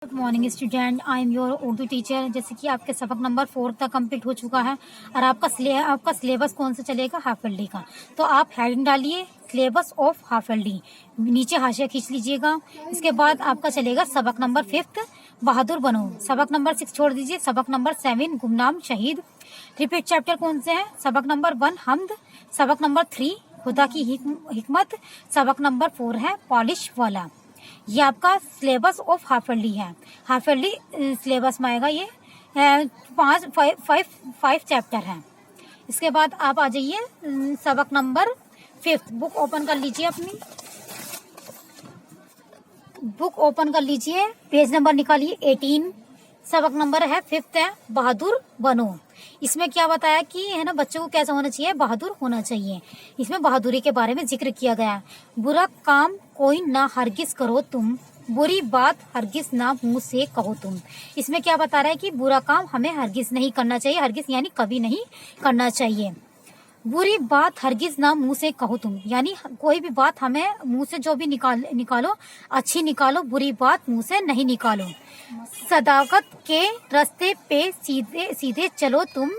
Good morning student, I am your Urdu teacher. जैसे कि आपके सबक नंबर 4 तक कंप्लीट हो चुका है और आपका सिलेबस कौन सा चलेगा, हाफ एल डी का। तो आप हेडिंग डालिए syllabus of half L D, नीचे हाशिया खींच लीजिएगा। इसके बाद आपका चलेगा सबक नंबर 5 बहादुर बनो। सबक नंबर 6 छोड़ दीजिए। सबक नंबर 7 गुमनाम शहीद। रिपीट चैप्टर कौन से हैं? सबक नंबर 1 हमद। सबक नंबर 3 खुदा की हिकमत। सबक नंबर 4 है पॉलिश वाला। ये आपका syllabus of half L D है। हाफ एल डी सिलेबस में आएगा। ये 5 चैप्टर हैं। इसके बाद आप आ जाइए सबक नंबर 5। बुक ओपन कर लीजिए, अपनी बुक ओपन कर लीजिए, पेज नंबर निकालिए 18। सबक नंबर है 5 है बहादुर बनो। इसमें क्या बताया कि है ना, बच्चों को कैसा होना चाहिए, बहादुर होना चाहिए। इसमें बहादुरी के बारे में जिक्र किया गया है। बुरा काम कोई ना हरगिज करो तुम, बुरी बात हरगिज ना मुंह से कहो तुम। इसमें क्या बता रहा है कि बुरा काम हमें हरगिज नहीं करना चाहिए। हरगिज यानी कभी नहीं करना चाहिए। बुरी बात हरगिज ना मुंह से कहो तुम, यानी कोई भी बात हमें मुंह से जो भी निकालो अच्छी निकालो, बुरी बात मुंह से नहीं निकालो। सदाकत के रास्ते पे सीधे सीधे चलो तुम,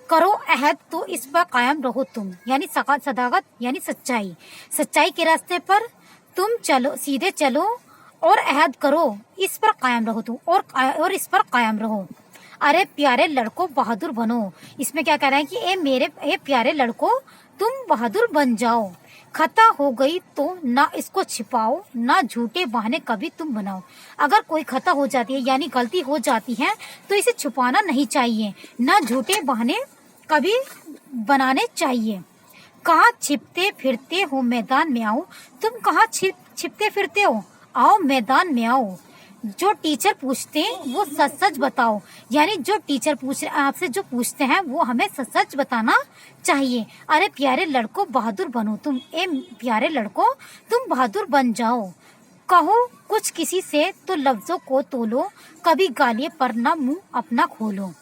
करो अहद तो इस पर कायम रहो तुम। यानी सदाकत यानी सच्चाई, सच्चाई के रास्ते पर तुम चलो, सीधे चलो और अहद करो, इस पर कायम रहो तुम, और इस पर कायम रहो। अरे प्यारे लड़कों बहादुर बनो। इसमें क्या कह रहे हैं कि ए प्यारे लड़कों तुम बहादुर बन जाओ। खता हो गई तो ना इसको छिपाओ, ना झूठे बहाने कभी तुम बनाओ। अगर कोई खता हो जाती है यानी गलती हो जाती है तो इसे छुपाना नहीं चाहिए, ना झूठे बहाने कभी बनाने चाहिए। कहाँ छिपते फिरते हो मैदान में आओ, तुम कहाँ छिपते फिरते हो, आओ मैदान में आओ। जो टीचर पूछते हैं वो सच सच बताओ, यानी जो टीचर आपसे जो पूछते हैं वो हमें सच सच बताना चाहिए। अरे प्यारे लड़कों बहादुर बनो तुम, ए प्यारे लड़कों तुम बहादुर बन जाओ। कहो कुछ किसी से तो लफ्जों को तोलो, कभी गालिए पर ना मुंह अपना खोलो।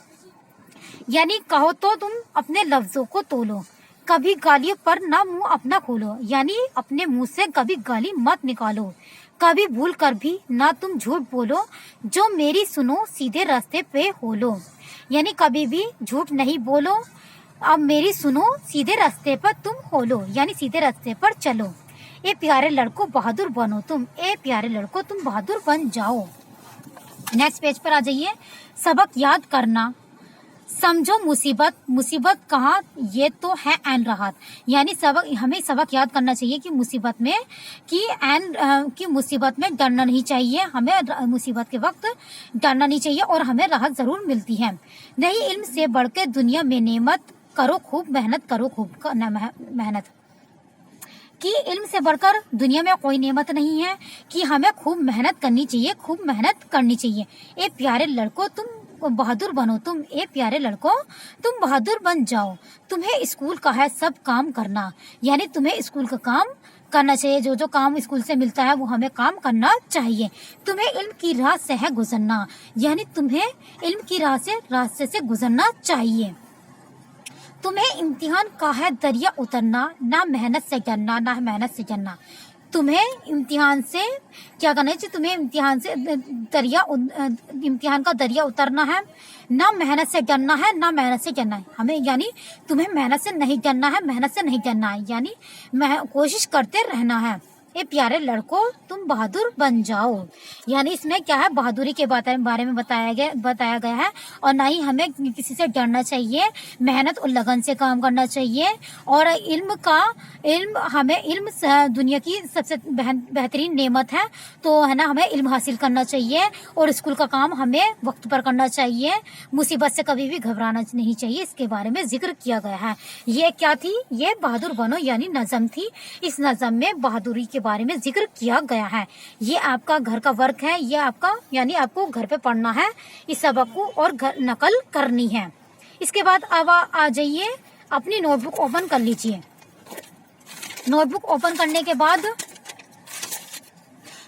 यानी कहो तो तुम अपने लफ्जों को तोलो, कभी गालियों पर ना मुंह अपना खोलो, यानी अपने मुंह से कभी गाली मत निकालो। कभी भूल कर भी ना तुम झूठ बोलो, जो मेरी सुनो सीधे रास्ते पे होलो। यानी कभी भी झूठ नहीं बोलो, अब मेरी सुनो सीधे रास्ते पर तुम होलो, यानी सीधे रास्ते पर चलो। ए प्यारे लड़कों बहादुर बनो तुम, ए प्यारे लड़कों तुम बहादुर बन जाओ। नेक्स्ट पेज पर आ जाइए। सबक याद करना। समझो मुसीबत, मुसीबत कहाँ ये तो है ऐन राहत। यानी हमें सबक याद करना चाहिए कि मुसीबत में डरना नहीं चाहिए। हमें मुसीबत के वक्त डरना नहीं चाहिए और हमें राहत जरूर मिलती है। नहीं इल्म से बढ़कर दुनिया में नेमत, करो खूब मेहनत, करो खूब मेहनत। कि इल्म से बढ़कर दुनिया में कोई नेमत नहीं है, कि हमें खूब मेहनत करनी चाहिए, खूब मेहनत करनी चाहिए। ए प्यारे लड़कों तुम बहादुर बनो तुम, ए प्यारे लड़कों तुम बहादुर बन जाओ। तुम्हें स्कूल का है सब काम करना, यानी तुम्हें स्कूल का काम करना चाहिए। जो जो काम स्कूल से मिलता है वो हमें काम करना चाहिए। तुम्हें इल्म की राह से है गुजरना, यानी तुम्हें इल्म की रास्ते से गुजरना चाहिए। तुम्हें इम्तिहान का है दरिया उतरना, ना मेहनत से डरना, ना मेहनत से डरना। तुम्हें इम्तिहान से क्या करना चाहिए, तुम्हें इम्तिहान का दरिया उतरना है, ना मेहनत से डरना है, ना मेहनत से डरना है हमें, यानी तुम्हें मेहनत से नहीं डरना है, मेहनत से नहीं डरना है, यानी कोशिश करते रहना है। ए प्यारे लड़कों तुम बहादुर बन जाओ। यानी इसमें क्या है, बहादुरी के बारे में बताया गया है। और ना ही हमें किसी से डरना चाहिए, मेहनत और लगन से काम करना चाहिए। और इल्म दुनिया की सबसे बेहतरीन नेमत है, तो है ना हमें इल्म हासिल करना चाहिए और स्कूल का काम हमें वक्त पर करना चाहिए। मुसीबत से कभी भी घबराना नहीं चाहिए, इसके बारे में जिक्र किया गया है। ये क्या थी, ये बहादुर बनो यानी नज़म थी। इस नज़म में बहादुरी के बारे में जिक्र किया गया है। ये आपका घर का वर्क है, ये आपका यानी आपको घर पे पढ़ना है इस सबक को और घर नकल करनी है। इसके बाद अब आ जाइए, अपनी नोटबुक ओपन कर लीजिए। नोटबुक ओपन करने के बाद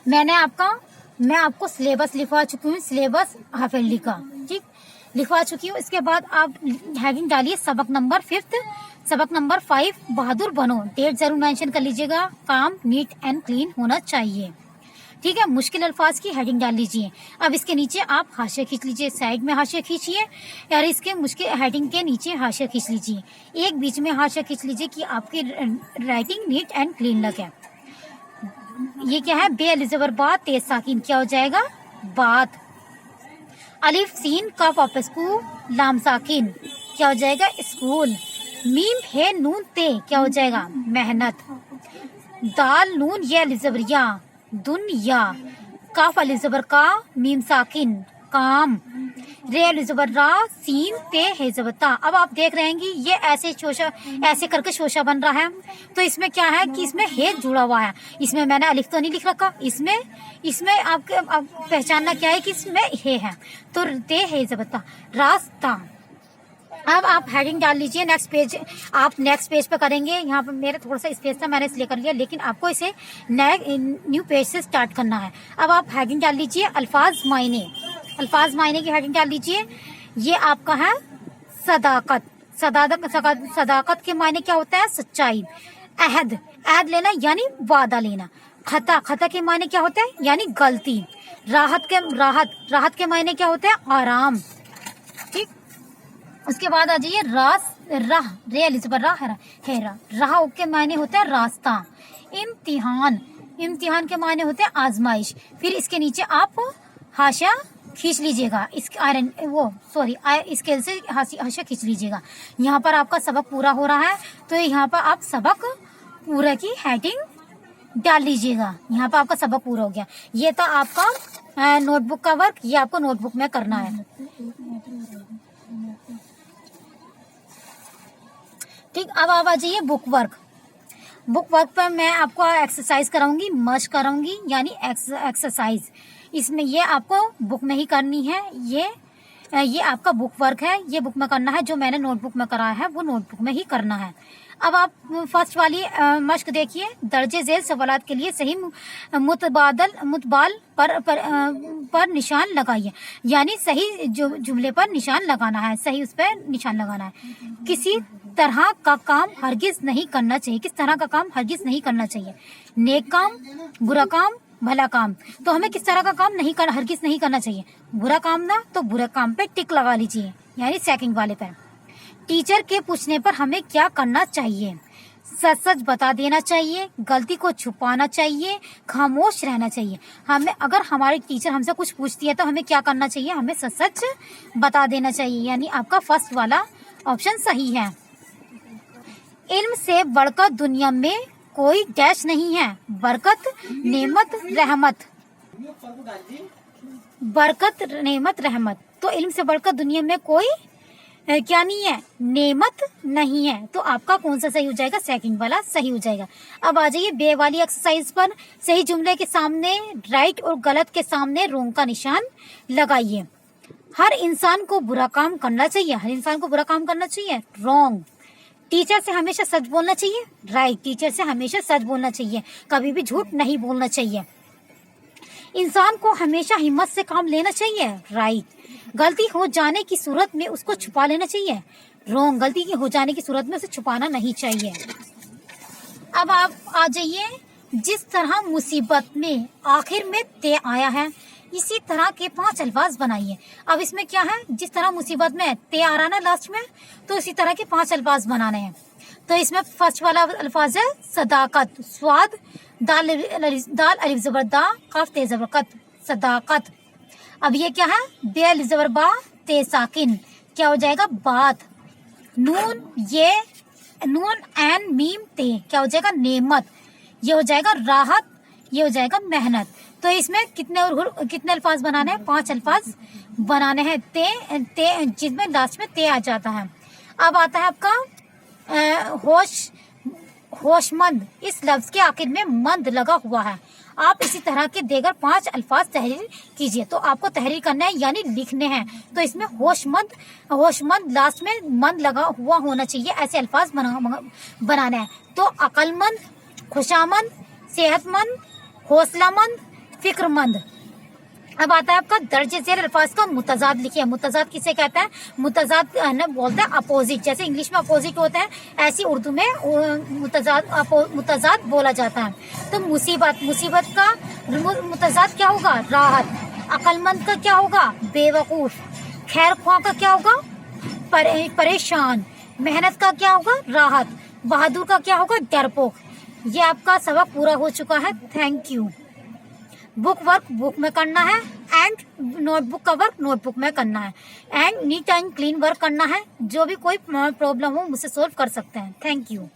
मैं आपको सिलेबस लिखवा चुकी हूँ, सिलेबस हाफ एल डी का ठीक लिखवा चुकी हूँ। इसके बाद आप हेडिंग डालिए सबक नंबर 5, सबक नंबर 5 बहादुर बनो। डेट जरूर मेंशन कर लीजिएगा, काम नीट एंड क्लीन होना चाहिए। ठीक है, मुश्किल अल्फाज की हेडिंग डाल लीजिए। अब इसके नीचे आप हाशिया खींच लीजिए, साइड में हाशिया खींचिए यार, इसके मुश्किल हेडिंग के नीचे हाशिया खींच लीजिए, एक बीच में हाशिया खींच लीजिए कि आपकी राइटिंग नीट एंड क्लीन लगे। ये क्या है, बे अलिफ ज़बर बा तेज साकिन, क्या हो जाएगा बात। अलिफ सीन कफ वापस कू लाम साकिन, क्या हो जाएगा स्कूल। मीम है नून ते, क्या हो जाएगा मेहनत। दाल नून ये अलिफ ज़बर या दुनिया। काफ अलिफ ज़बर का मीम साकिन काम। रे अलिफ ज़बर रा सीन ते है ज़बर ता। अब आप देख रहे हैं कि ये ऐसे शोशा, ऐसे करके शोशा बन रहा है। तो इसमें क्या है कि इसमें हे जुड़ा हुआ है, इसमें मैंने अलिफ तो नहीं लिख रखा, इसमें आपके पहचानना क्या है कि इसमें हे है, तो ते है ज़बर ता रास्ता। अब आप हेडिंग डाल लीजिए, नेक्स्ट पेज आप नेक्स्ट पेज पे करेंगे। यहाँ पे मेरा थोड़ा सा स्पेस था, मैंने इसलिए कर लिया, लेकिन आपको इसे नए न्यू पेज से स्टार्ट करना है। अब आप हेडिंग डाल लीजिए अल्फाज मायने, अल्फाज मायने की हेडिंग डाल लीजिए। ये आपका है सदाकत, सदाकत के मायने क्या होता है सच्चाई। अहद, अहद लेना यानी वादा लेना। खता, खता के मायने क्या होता है यानी गलती। राहत के मायने क्या होते हैं आराम। ठीक, उसके बाद आ जाइए राह, रे अलिफ ज़बर राह है राह के मायने होते हैं रास्ता। इम्तिहान, इम्तिहान के मायने होते हैं आजमाइश। फिर इसके नीचे आप हाशिया खींच लीजिएगा, स्केल से हाशिया खींच लीजिएगा। यहाँ पर आपका सबक पूरा हो रहा है, तो यहाँ पर आप सबक पूरा की हेडिंग डाल लीजिएगा। यहाँ पर आपका सबक पूरा हो गया। ये था आपका नोटबुक का वर्क, ये आपको नोटबुक में करना है। ठीक, अब आप आ जाइए बुक वर्क। बुक वर्क पर मैं आपको एक्सरसाइज कराऊंगी, मश कराऊंगी यानी एक्सरसाइज। इसमें ये आपको बुक में ही करनी है, ये आपका बुक वर्क है, ये बुक में करना है। जो मैंने नोटबुक में कराया है वो नोटबुक में ही करना है। अब आप फर्स्ट वाली मश्क देखिए, दर्जे झेल सवालात के लिए सही मुतबाल पर निशान लगाइए, यानी सही जुमले पर निशान लगाना है, सही उस पर निशान लगाना है। किसी तरह का काम हरगिज नहीं करना चाहिए, किस तरह का काम हरगिज नहीं करना चाहिए। नेक काम, बुरा काम, भला काम। तो हमें किस तरह का काम हरगिज नहीं करना चाहिए, बुरा काम ना, तो बुरा काम पे टिक लगा लीजिए यानी सेकंड वाले पे। टीचर के पूछने पर हमें क्या करना चाहिए, सच सच बता देना चाहिए, गलती को छुपाना चाहिए, खामोश रहना चाहिए। हमें अगर हमारी टीचर हमसे कुछ पूछती है तो हमें क्या करना चाहिए, हमें सच सच बता देना चाहिए, यानी आपका फर्स्ट वाला ऑप्शन सही है। इल्म से बढ़कर दुनिया में कोई डैश नहीं है, बरकत नेमत रहमत। बरकत नेमत रहमत, तो इल्म से बढ़कर दुनिया में कोई क्या नहीं है, नेमत नहीं है। तो आपका कौन सा सही हो जाएगा, सेकंड वाला सही हो जाएगा। अब आ जाइए बे वाली एक्सरसाइज पर। सही जुमले के सामने राइट और गलत के सामने रोंग का निशान लगाइए। हर इंसान को बुरा काम करना चाहिए, हर इंसान को बुरा काम करना चाहिए, रॉन्ग। टीचर से हमेशा सच बोलना चाहिए, राइट। टीचर से हमेशा सच बोलना चाहिए, कभी भी झूठ नहीं बोलना चाहिए। इंसान को हमेशा हिम्मत से काम लेना चाहिए, राइट। गलती हो जाने की सूरत में उसको छुपा लेना चाहिए, रॉन्ग। गलती हो जाने की सूरत में उसे छुपाना नहीं चाहिए। अब आप आ जाइए, जिस तरह मुसीबत में आखिर में ते आया है, इसी तरह के 5 अल्फाज बनाइए। अब इसमें क्या है, जिस तरह मुसीबत में ते आ रहा ना लास्ट में, तो इसी तरह के 5 अल्फाज बनाने हैं। तो इसमें फर्स्ट वाला अल्फाज है सदाकत, स्वाद, दाल अलिफ ज़बर दा, काफ ते ज़बर कत, सदाकत। अब ये क्या है, बे अलिफ ज़बर बा ते साकिन, क्या हो जाएगा बात। नून एन मीम ते, क्या हो जाएगा नेमत। ये हो जाएगा राहत, ये हो जाएगा मेहनत। तो इसमें कितने अल्फाज बनाने हैं, 5 अल्फाज बनाने हैं। ते जिसमें लास्ट में ते आ जाता है। अब आता है आपका होशमंद। इस लफ्ज के आखिर में मंद लगा हुआ है। आप इसी तरह के देगर 5 अल्फाज तहरीर कीजिए। तो आपको तहरीर करना है यानी लिखने हैं। तो इसमें होशमंद लास्ट में मंद लगा हुआ होना चाहिए, ऐसे अल्फाज बनाने हैं। तो अक्लमंद, खुशामंद, सेहतमंद, हौसलामंद, फिक्रमंद। अब आता है आपका दर्जे झेल अल्फाज का मुतजाद लिखिए। मुतजाद किसे कहते हैं? मुतजाद ना बोलते हैं अपोजिट, जैसे इंग्लिश में अपोजिट होते हैं ऐसी उर्दू में मुतजाद बोला जाता है। तो मुसीबत, मुसीबत का मुतजाद क्या होगा? राहत। अक्लमंद का क्या होगा? बेवकूफ। खैर ख्वाह का क्या होगा? परेशान। मेहनत का क्या होगा? राहत। बहादुर का क्या होगा? डरपोक। ये आपका सबक पूरा हो चुका है। Thank you. Book work book में करना है, एंड नोटबुक का वर्क नोटबुक में करना है, and neat and clean work करना है। जो भी कोई प्रॉब्लम हो मुझसे सोल्व कर सकते हैं। Thank you.